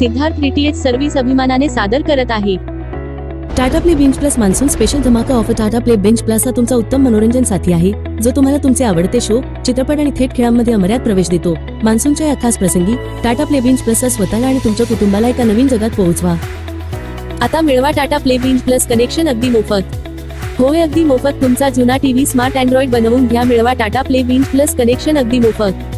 Siddharth DTH service अभिमानाने सादर करत आहे Tata play binge Plus monsoon special धमाका offer. Tata play binge Plus हा तुमचा उत्तम मनोरंजन साथी आहे, जो तुम्हाला तुमचे आवडते शो, चित्रपट आणि थेट खेळांमध्ये अमर्याद प्रवेश देतो। मान्सूनच्या या खास प्रसंगी टाटा प्ले बिंज प्लस स्वतःला आणि तुमच्या कुटुंबाला एका नवीन जगात पोहोचवा। आता मिळवा Tata play binge plus connection अगदी मोफत। होय, अगदी मोफत। तुमचा जुना टीव्ही स्मार्ट अँड्रॉइड बनवून घ्या। मिळवा Tata play binge plus connection अगदी मोफत।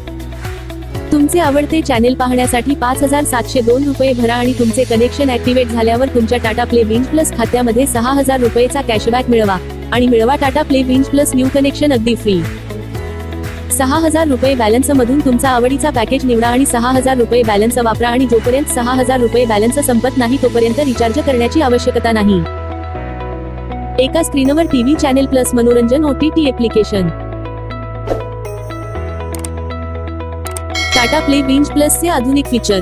तुमचे आवडते चॅनेल पाहण्यासाठी 5702 रुपये भरा आणि तुमचे कनेक्शन ऍक्टिव्हेट झाल्यावर तुमच्या टाटा प्ले बिंज प्लस खात्यामध्ये 6000 रुपयेचा कॅशबॅक मिळवा आणि मिळवा Tata play binge plus new connection अगदी फ्री। 6000 रुपये बॅलन्स मधून तुमचा आवडीचा पॅकेज निवडा आणि 6000 रुपये बॅलन्स वापरा आणि जोपर्यंत 6000 रुपये बॅलन्स संपत नाही तोपर्यंत रिचार्ज करण्याची आवश्यकता नाही। एका स्क्रीनवर टीव्ही चॅनेल प्लस मनोरंजन OTT application. Tata play binge plus चे आधुनिक फीचर।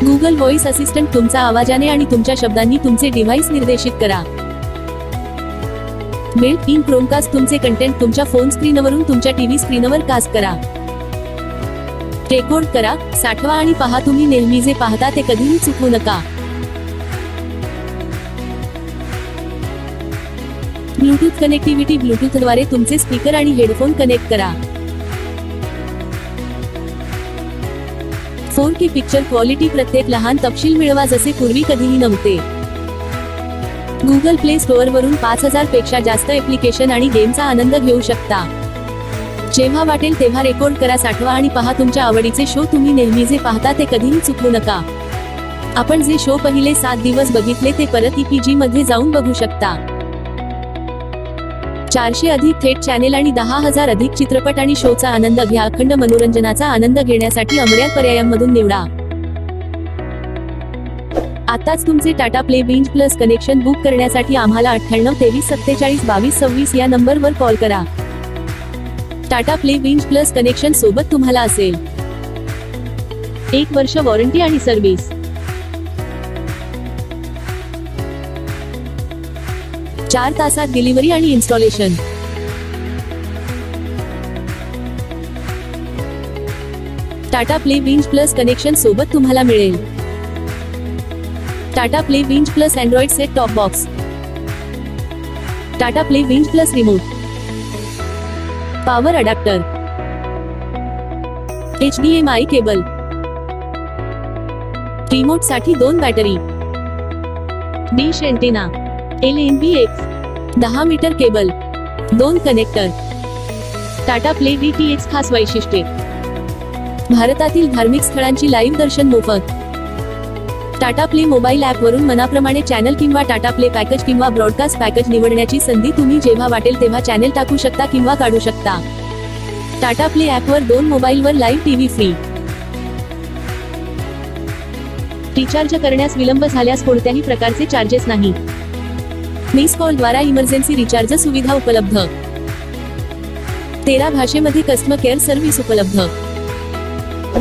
गूगल व्हॉइस असिस्टंट तुमचा आवाजाने आणि तुमच्या शब्दांनी तुमचे डिव्हाइस निर्देशित करा। बिल्ट इन क्रोमकास्ट तुमचे कंटेंट तुमच्या फोन स्क्रीनवरून तुमच्या टीव्ही स्क्रीनवर कास्ट करा। रेकॉर्ड करा, साठवा आणि पहा। तुम्ही नेहमी जे पाहता ते कधीही चुकवू नका। ब्लूटूथ कनेक्टिव्हिटी ब्लूटूथद्वारे तुमचे स्पीकर आणि हेडफोन कनेक्ट करा। 4K पिक्चर क्वालिटी प्रत्येक लहान तपशील मिळवा जसे पूर्वी कधीही नव्हते। गुगल प्ले स्टोअर वरून 5000 पेक्षा जास्त ऍप्लिकेशन आणि गेमचा आनंद घेऊ शकता। जेव्हा वाटेल तेव्हा रेकॉर्ड करा, साठवा आणि पहा तुमच्या आवडीचे शो। तुम्ही नेहमी जे पाहता ते कधीही चुकवू नका। आपण जे शो पहिले 7 दिवस बघितले ते परत EPG मध्ये जाऊन बघू शकता। 400 अधिक थेट चॅनेल आणि 10,000 अधिक चित्रपट आणि शोचा आनंद घ्या। अखंड मनोरंजनाचा आनंद घेण्यासाठी अमर्याद पर्यायांमधून निवडा। आताच तुमचे Tata play binge plus connection book करण्यासाठी आम्हाला 98 23 47 22 26 या नंबरवर कॉल करा। Tata play binge plus connection सोबत तुम्हाला असेल 1 वर्ष वॉरंटी आणि सर्व्हिस, 4 तासात डिलिव्हरी आणि installation. Tata play binge plus connection सोबत तुम्हाला मिळेल Tata play binge plus android set top box, Tata play binge plus remote, power adapter, HDMI cable, remote साठी 2 battery, dish antenna, LNBX 10 metre cable, 2 connector. Tata play DTH खास वैशिष्ट्ये: भारतातील धार्मिक स्थळांची लाईव्ह दर्शन मोफत। टाटा प्ले मोबाईल ऍप वरून मनाप्रमाणे चॅनल किंवा टाटा प्ले पॅकेज किंवा ब्रॉडकास्ट पॅकेज निवडण्याची संधी। तुम्ही जेव्हा वाटेल तेव्हा चॅनल टाकू शकता किंवा काढू शकता। टाटा प्ले ऍप वर 2 मोबाईलवर लाईव्ह टीव्ही फ्री। रिचार्ज करण्यास विलंब झाल्यास कोणत्याही प्रकारचे चार्जेस नाही। मिस कॉल द्वारा इमर्जन्सी रिचार्ज सुविधा उपलब्ध। 13 भाषेमध्ये कस्टमर केअर सर्व्हिस उपलब्ध।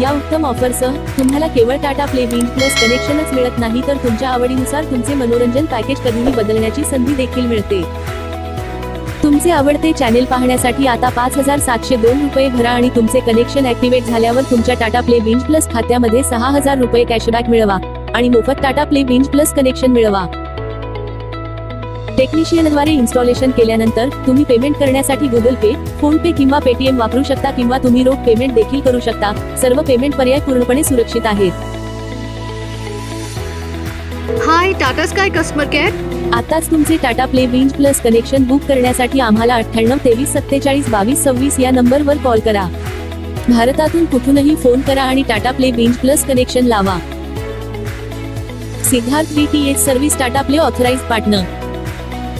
या उत्तम ऑफरसह तुम्हाला केवळ टाटा प्ले बिंज प्लस कनेक्शनच मिळत नाही, तर तुमच्या आवडीनुसार तुमचे मनोरंजन पॅकेज कधीही बदलण्याची संधी देखील मिळते। तुमचे आवडते चॅनेल पाहण्यासाठी आता 5702 रुपये भरा आणि तुमचे कनेक्शन ऍक्टिव्हेट झाल्यावर तुमच्या टाटा प्ले बिंज प्लस खात्यामध्ये 6000 रुपये कॅशबॅक मिळवा आणि मोफत Tata play binge plus connection मिळवा। टेक्निशियनद्वारे इन्स्टॉलेशन केल्यानंतर तुम्ही पेमेंट करण्यासाठी गुगल पे, फोन पे किंवा पेटीएम वापरू शकता किंवा तुम्ही रोख पेमेंट देखील करू शकता। सर्व पेमेंट पर्याय पूर्णपणे सुरक्षित आहेत। हाय टाटा स्काय कस्टमर केअर। आताच तुमचे Tata play binge plus connection book करण्यासाठी आम्हाला 98 23 47 22 26 या नंबरवर कॉल करा। भारतातून कुठूनही फोन करा आणि Tata play binge plus connection लावा। Siddharth DTH service Tata Play authorised partner.